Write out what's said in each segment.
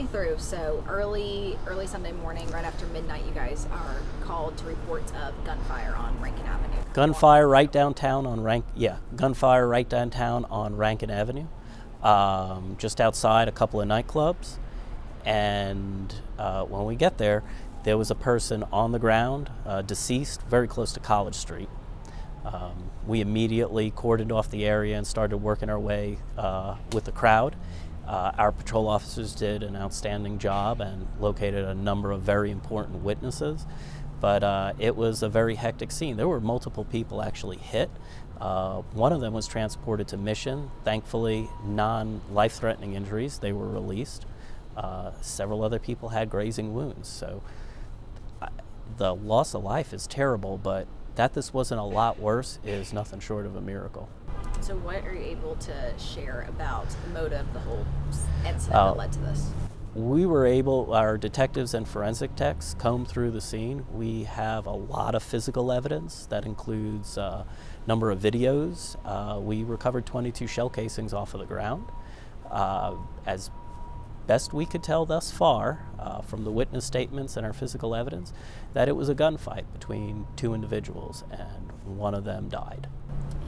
me through. So early Sunday morning, right after midnight, you guys are called to reports of gunfire on Rankin Avenue. Gunfire right downtown on Rankin Avenue, just outside a couple of nightclubs. And when we get there, there was a person on the ground, deceased, very close to College Street. We immediately cordoned off the area and started working our way with the crowd. Our patrol officers did an outstanding job and located a number of very important witnesses, but it was a very hectic scene. There were multiple people actually hit. One of them was transported to Mission. Thankfully, non-life-threatening injuries. They were released. Several other people had grazing wounds. So the loss of life is terrible, but that this wasn't a lot worse is nothing short of a miracle. So what are you able to share about the motive of the whole incident that led to this? We were able, our detectives and forensic techs combed through the scene. We have a lot of physical evidence that includes a number of videos. We recovered 22 shell casings off of the ground. As best we could tell thus far, from the witness statements and our physical evidence, that it was a gunfight between two individuals and one of them died.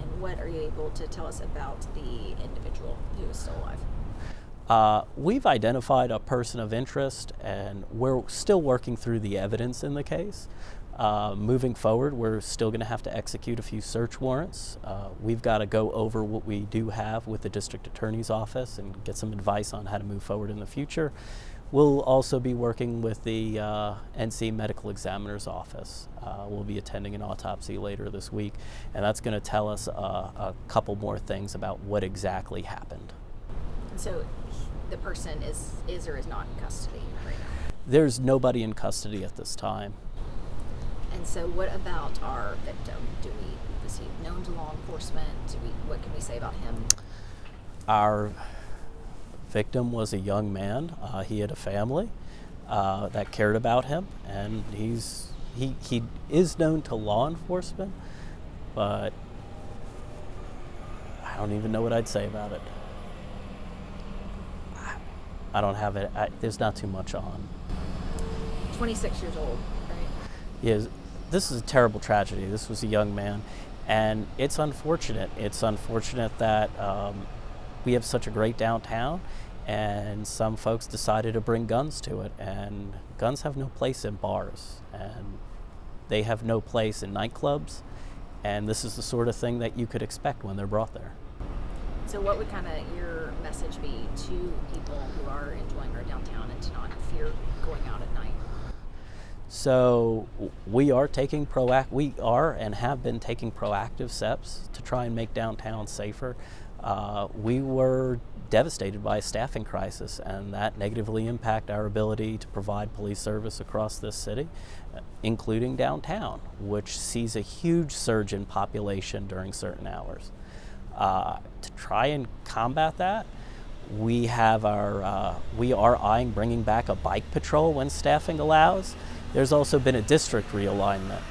And what are you able to tell us about the individual who is still alive? We've identified a person of interest, and we're still working through the evidence in the case. Moving forward, we're still going to have to execute a few search warrants. We've got to go over what we do have with the district attorney's office and get some advice on how to move forward in the future. We'll also be working with the NC Medical Examiner's office. We'll be attending an autopsy later this week, and that's going to tell us a couple more things about what exactly happened. So the person is or is not in custody right now? There's nobody in custody at this time. And so what about our victim? Is he known to law enforcement? What can we say about him? Our victim was a young man. He had a family that cared about him, and he is known to law enforcement, but I don't even know what I'd say about it. I don't have it. There's not too much on. 26 years old, right? Yeah, this is a terrible tragedy. This was a young man, and it's unfortunate. It's unfortunate that we have such a great downtown, and some folks decided to bring guns to it, and guns have no place in bars, and they have no place in nightclubs, and this is the sort of thing that you could expect when they're brought there. So what would kind of your message be to people who are enjoying our downtown and to not fear going out at night? So we are and have been taking proactive steps to try and make downtown safer. We were devastated by a staffing crisis, and that negatively impacted our ability to provide police service across this city, including downtown, which sees a huge surge in population during certain hours. To try and combat that, we are eyeing bringing back a bike patrol when staffing allows. There's also been a district realignment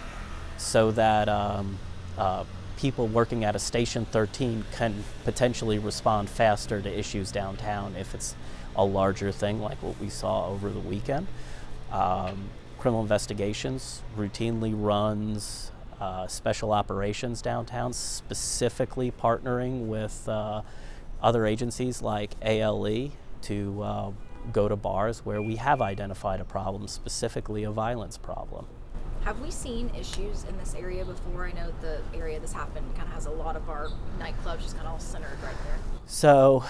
so that people working at a Station 13 can potentially respond faster to issues downtown if it's a larger thing like what we saw over the weekend. Criminal Investigations routinely runs special operations downtown, specifically partnering with other agencies like ALE to go to bars where we have identified a problem, specifically a violence problem. Have we seen issues in this area before? I know the area this happened kind of has a lot of our nightclubs just kind of all centered right there. So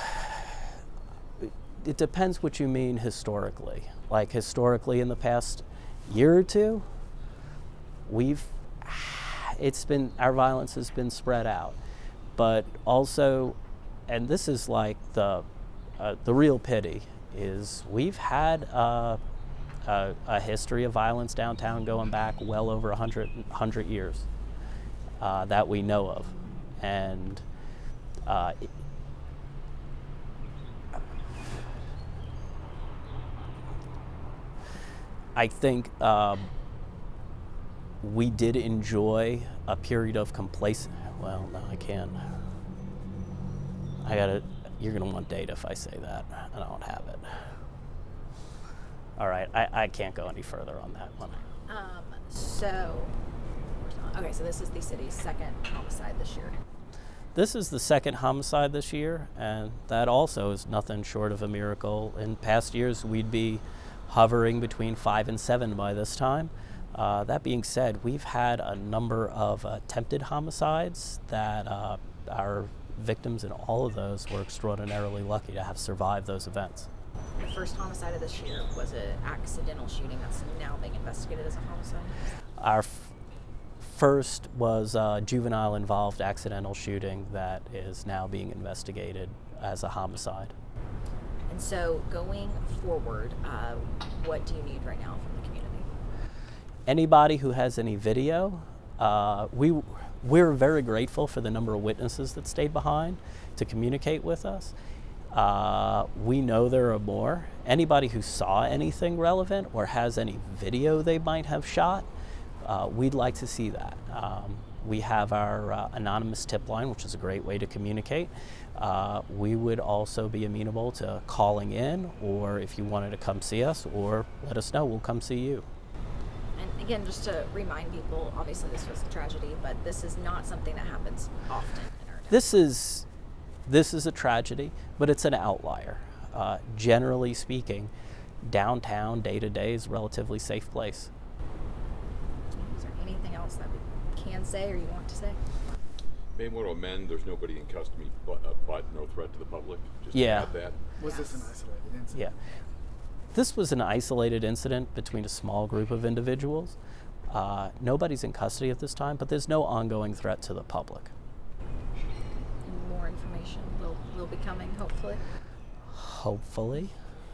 it depends what you mean historically. Like historically in the past year or two, our violence has been spread out. But also, and this is like the real pity, is we've had a history of violence downtown going back well over 100 years that we know of. And I think we did enjoy a period of complacent. Well, no, I can't. You're going to want data if I say that. I don't have it. All right, I can't go any further on that one. Okay, so this is the city's second homicide this year. This is the second homicide this year, and that also is nothing short of a miracle. In past years, we'd be hovering between 5 and 7 by this time. That being said, we've had a number of attempted homicides that our victims in all of those were extraordinarily lucky to have survived those events. The first homicide of this year was an accidental shooting that's now being investigated as a homicide. Our first was a juvenile-involved accidental shooting that is now being investigated as a homicide. And so going forward, what do you need right now from the community? Anybody who has any video, we're very grateful for the number of witnesses that stayed behind to communicate with us. We know there are more. Anybody who saw anything relevant or has any video they might have shot, we'd like to see that. We have our anonymous tip line, which is a great way to communicate. We would also be amenable to calling in, or if you wanted to come see us, or let us know, we'll come see you. And again, just to remind people, obviously this was a tragedy, but this is not something that happens often in our town. This is a tragedy, but it's an outlier. Generally speaking, downtown day-to-day is a relatively safe place. Is there anything else that we can say or you want to say? May want to amend, there's nobody in custody but no threat to the public. Just Yeah. to add that. Was this an isolated incident? Yeah. This was an isolated incident between a small group of individuals. Nobody's in custody at this time, but there's no ongoing threat to the public. And more information will be coming, hopefully. Hopefully.